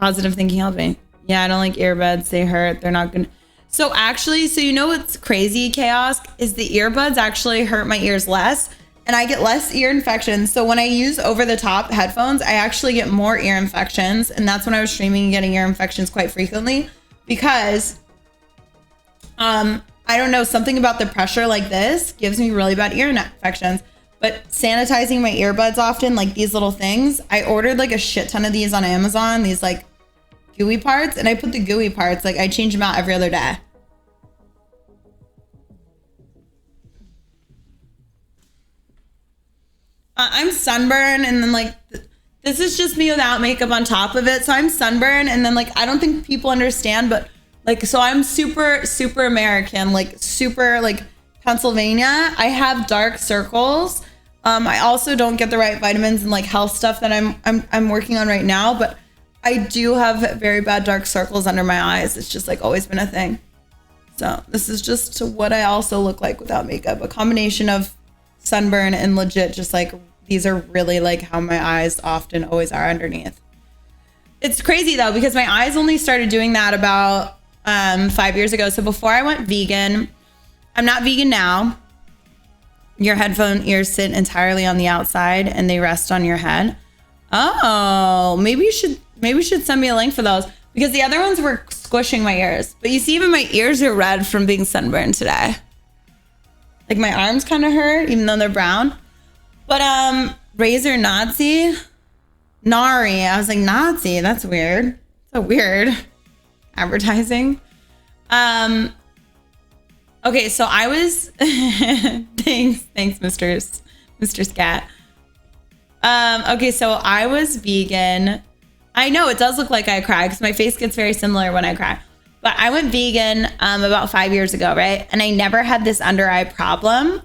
Positive thinking helped me. Yeah, I don't like earbuds. They hurt. They're not good. So actually, so you know what's crazy, Chaos, is the earbuds actually hurt my ears less and I get less ear infections. So when I use over-the-top headphones, I actually get more ear infections. And that's when I was streaming and getting ear infections quite frequently because I don't know, something about the pressure like this gives me really bad ear infections. But sanitizing my earbuds often, like these little things, I ordered like a shit ton of these on Amazon, these like gooey parts, and I put the gooey parts, like I change them out every other day. I'm sunburned, and then like, this is just me without makeup on top of it. So I'm sunburned, and then like, I don't think people understand, but like, so I'm super, super American, like super like Pennsylvania. I have dark circles. I also don't get the right vitamins and like health stuff that I'm working on right now, but I do have very bad dark circles under my eyes. It's just like always been a thing. So this is just what I also look like without makeup. A combination of sunburn and legit just like, these are really like how my eyes often always are underneath. It's crazy though, because my eyes only started doing that about 5 years ago. So before I went vegan, I'm not vegan now. Your headphone ears sit entirely on the outside and they rest on your head. Oh, maybe you should send me a link for those because the other ones were squishing my ears. But you see, even my ears are red from being sunburned today. Like my arms kind of hurt, even though they're brown. But Razor Nazi, Nari. I was like, Nazi, that's weird. So weird. Advertising. Okay, so I was thanks, Mr. Scat. Okay, so I was vegan. I know it does look like I cry because my face gets very similar when I cry. But I went vegan about 5 years ago, right? And I never had this under eye problem.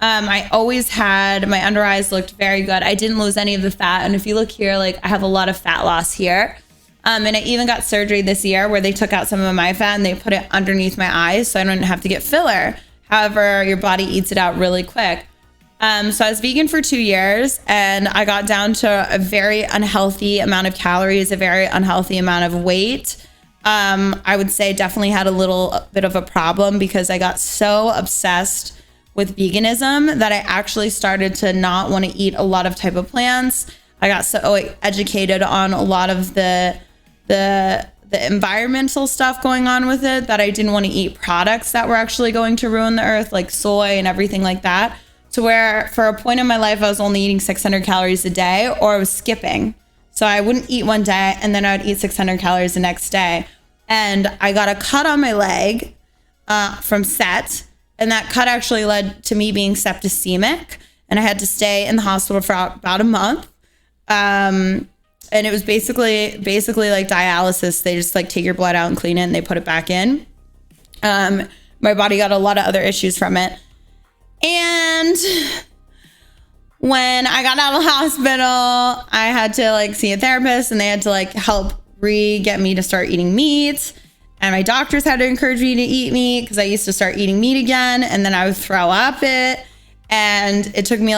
I always had, my under eyes looked very good. I didn't lose any of the fat. And if you look here, like I have a lot of fat loss here. And I even got surgery this year where they took out some of my fat and they put it underneath my eyes so I don't have to get filler. However, your body eats it out really quick. So I was vegan for 2 years and I got down to a very unhealthy amount of calories, a very unhealthy amount of weight. I would say definitely had a little bit of a problem because I got so obsessed with veganism that I actually started to not want to eat a lot of type of plants. I got so educated on a lot of the environmental stuff going on with it that I didn't want to eat products that were actually going to ruin the earth, like soy and everything like that, to where for a point in my life, I was only eating 600 calories a day or I was skipping. So I wouldn't eat one day and then I would eat 600 calories the next day. And I got a cut on my leg from set. And that cut actually led to me being septicemic. And I had to stay in the hospital for about a month. And it was basically like dialysis. They just like take your blood out and clean it and they put it back in. My body got a lot of other issues from it. And when I got out of the hospital, I had to like see a therapist and they had to like help get me to start eating meat. And my doctors had to encourage me to eat meat because I used to start eating meat again and then I would throw up it. And it took me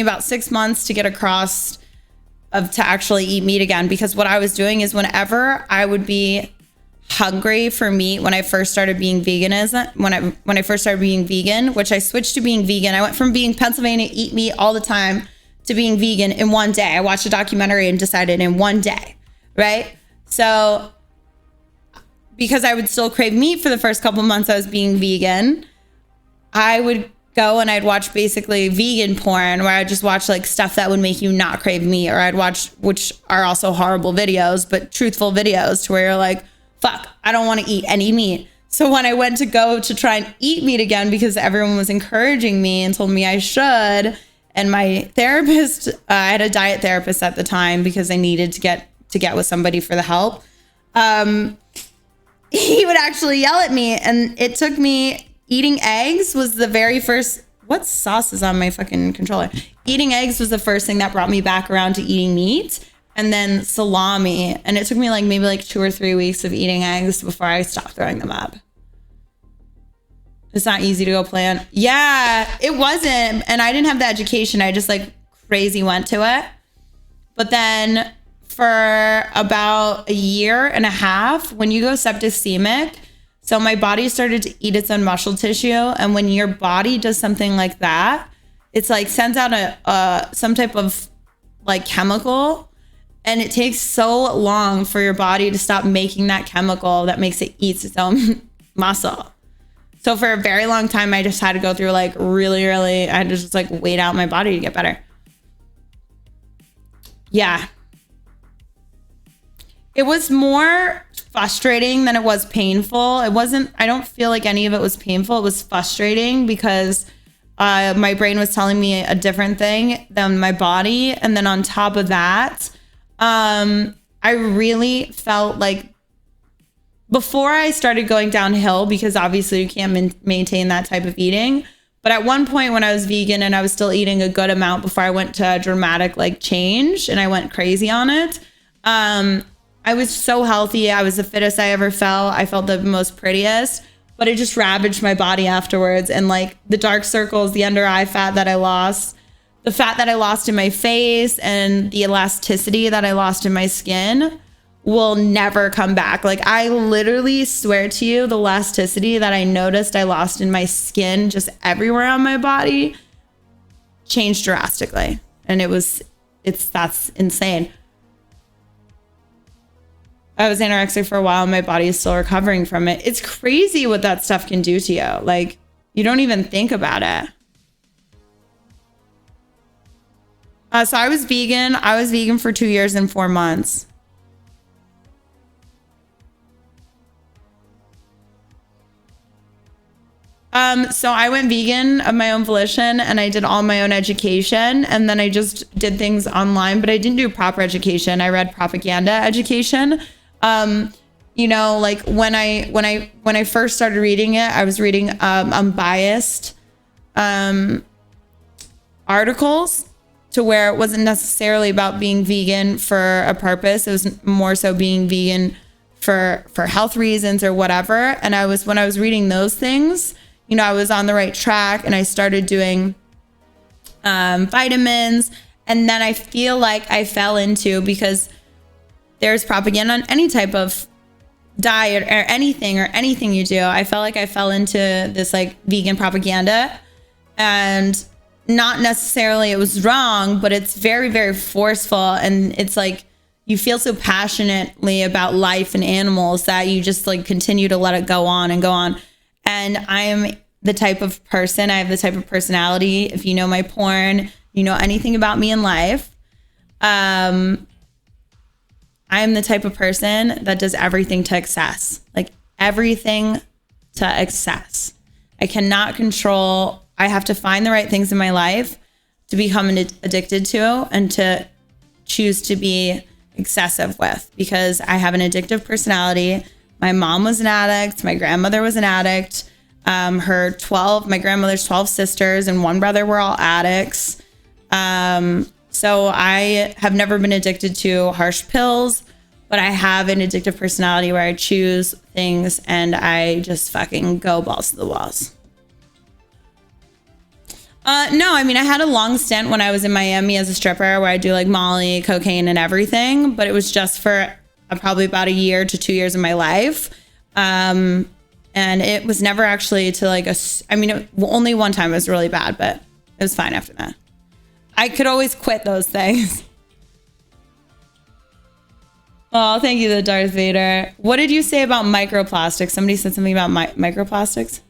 about 6 months to get across to actually eat meat again, because what I was doing is whenever I would be hungry for meat when I first started being when I first started being vegan, which I switched to being vegan. I went from being Pennsylvania, eat meat all the time, to being vegan in one day. I watched a documentary and decided in one day, right? So because I would still crave meat for the first couple months I was being vegan, I would go and I'd watch basically vegan porn where I'd just watch like stuff that would make you not crave meat, or I'd watch, which are also horrible videos, but truthful videos to where you're like, fuck, I don't want to eat any meat. So when I went to go to try and eat meat again, because everyone was encouraging me and told me I should, and my therapist, I had a diet therapist at the time because I needed to get with somebody for the help. He would actually yell at me, and it took me, eating eggs was the very first, what sauce is on my fucking controller? Eating eggs was the first thing that brought me back around to eating meat, and then salami. And it took me like maybe like 2 or 3 weeks of eating eggs before I stopped throwing them up. It's not easy to go plan. Yeah, it wasn't. And I didn't have the education. I just like crazy went to it. But then for about a year and a half. When you go septicemic, so my body started to eat its own muscle tissue. And when your body does something like that, it's like sends out some type of like chemical, and it takes so long for your body to stop making that chemical that makes it eats its own muscle. So for a very long time, I just had to go through like really, I had to just like wait out my body to get better. Yeah. It was more frustrating than it was painful. I don't feel like any of it was painful. It was frustrating because my brain was telling me a different thing than my body. And then on top of that, I really felt like before I started going downhill, because obviously you can't maintain that type of eating. But at one point when I was vegan and I was still eating a good amount before I went to a dramatic like change and I went crazy on it, I was so healthy. I was the fittest I ever felt. I felt the most prettiest, but it just ravaged my body afterwards. And like the dark circles, the under eye fat that I lost, the fat that I lost in my face, and the elasticity that I lost in my skin will never come back. Like I literally swear to you, the elasticity that I noticed I lost in my skin just everywhere on my body changed drastically. And that's insane. I was anorexic for a while and my body is still recovering from it. It's crazy what that stuff can do to you. Like you don't even think about it. So I was vegan. I was vegan for 2 years and 4 months. So I went vegan of my own volition and I did all my own education, and then I just did things online, but I didn't do proper education. I read propaganda education. You know, like when I first started reading it, I was reading unbiased articles to where it wasn't necessarily about being vegan for a purpose. It was more so being vegan for health reasons or whatever. And when I was reading those things, you know, I was on the right track and I started doing vitamins. And then I feel like I fell into, because there's propaganda on any type of diet or anything you do. I felt like I fell into this like vegan propaganda, and not necessarily it was wrong, but it's very, very forceful. And it's like, you feel so passionately about life and animals that you just like continue to let it go on and go on. And I'm the type of person, I have the type of personality. If you know my porn, you know anything about me in life. I am the type of person that does everything to excess, like everything to excess. I cannot control. I have to find the right things in my life to become addicted to and to choose to be excessive with, because I have an addictive personality. My mom was an addict. My grandmother was an addict. My grandmother's 12 sisters and one brother were all addicts. So I have never been addicted to harsh pills, but I have an addictive personality where I choose things and I just fucking go balls to the walls. No, I mean, I had a long stint when I was in Miami as a stripper where I do like Molly, cocaine and everything, but it was just for probably about a year to 2 years of my life. And it was never actually to like only one time it was really bad, but it was fine after that. I could always quit those things. Oh, thank you, the Darth Vader. What did you say about microplastics? Somebody said something about microplastics.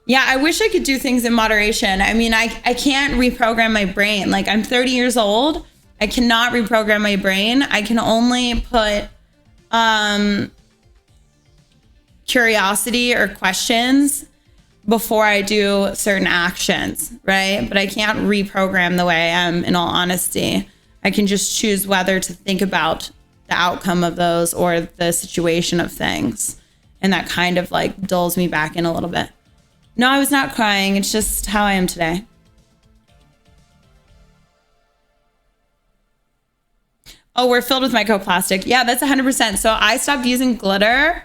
Yeah, I wish I could do things in moderation. I mean, I can't reprogram my brain. Like, I'm 30 years old. I cannot reprogram my brain. I can only put curiosity or questions before I do certain actions, right? But I can't reprogram the way I am, in all honesty. I can just choose whether to think about the outcome of those or the situation of things. And that kind of like dulls me back in a little bit. No, I was not crying. It's just how I am today. Oh, we're filled with microplastic. Yeah, that's 100%. So I stopped using glitter.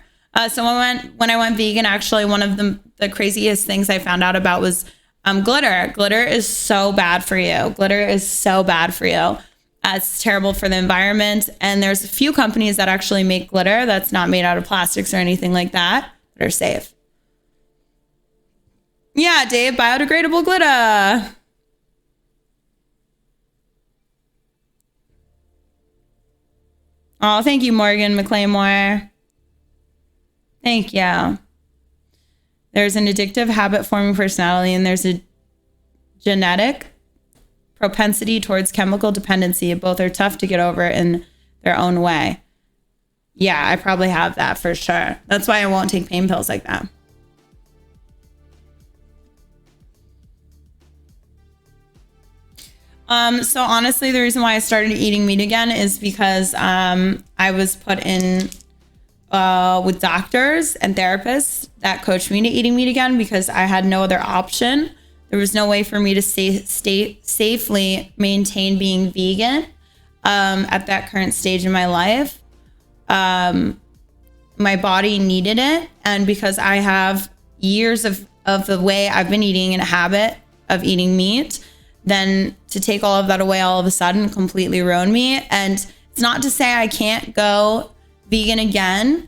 So when I went vegan, actually, one of the craziest things I found out about was Glitter. Glitter is so bad for you. Glitter is so bad for you. It's terrible for the environment. And there's a few companies that actually make glitter that's not made out of plastics or anything like that are safe. Yeah, Dave, biodegradable glitter. Oh, thank you, Morgan McClaymore. Thank you. There's an addictive habit-forming personality, and there's a genetic propensity towards chemical dependency. Both are tough to get over in their own way. Yeah, I probably have that for sure. That's why I won't take pain pills like that. So honestly, the reason why I started eating meat again is because I was put in with doctors and therapists that coached me to eating meat again because I had no other option. There was no way for me to safely maintain being vegan at that current stage in my life. My body needed it. And because I have years of the way I've been eating and a habit of eating meat, then to take all of that away all of a sudden completely ruined me. And it's not to say I can't go vegan again.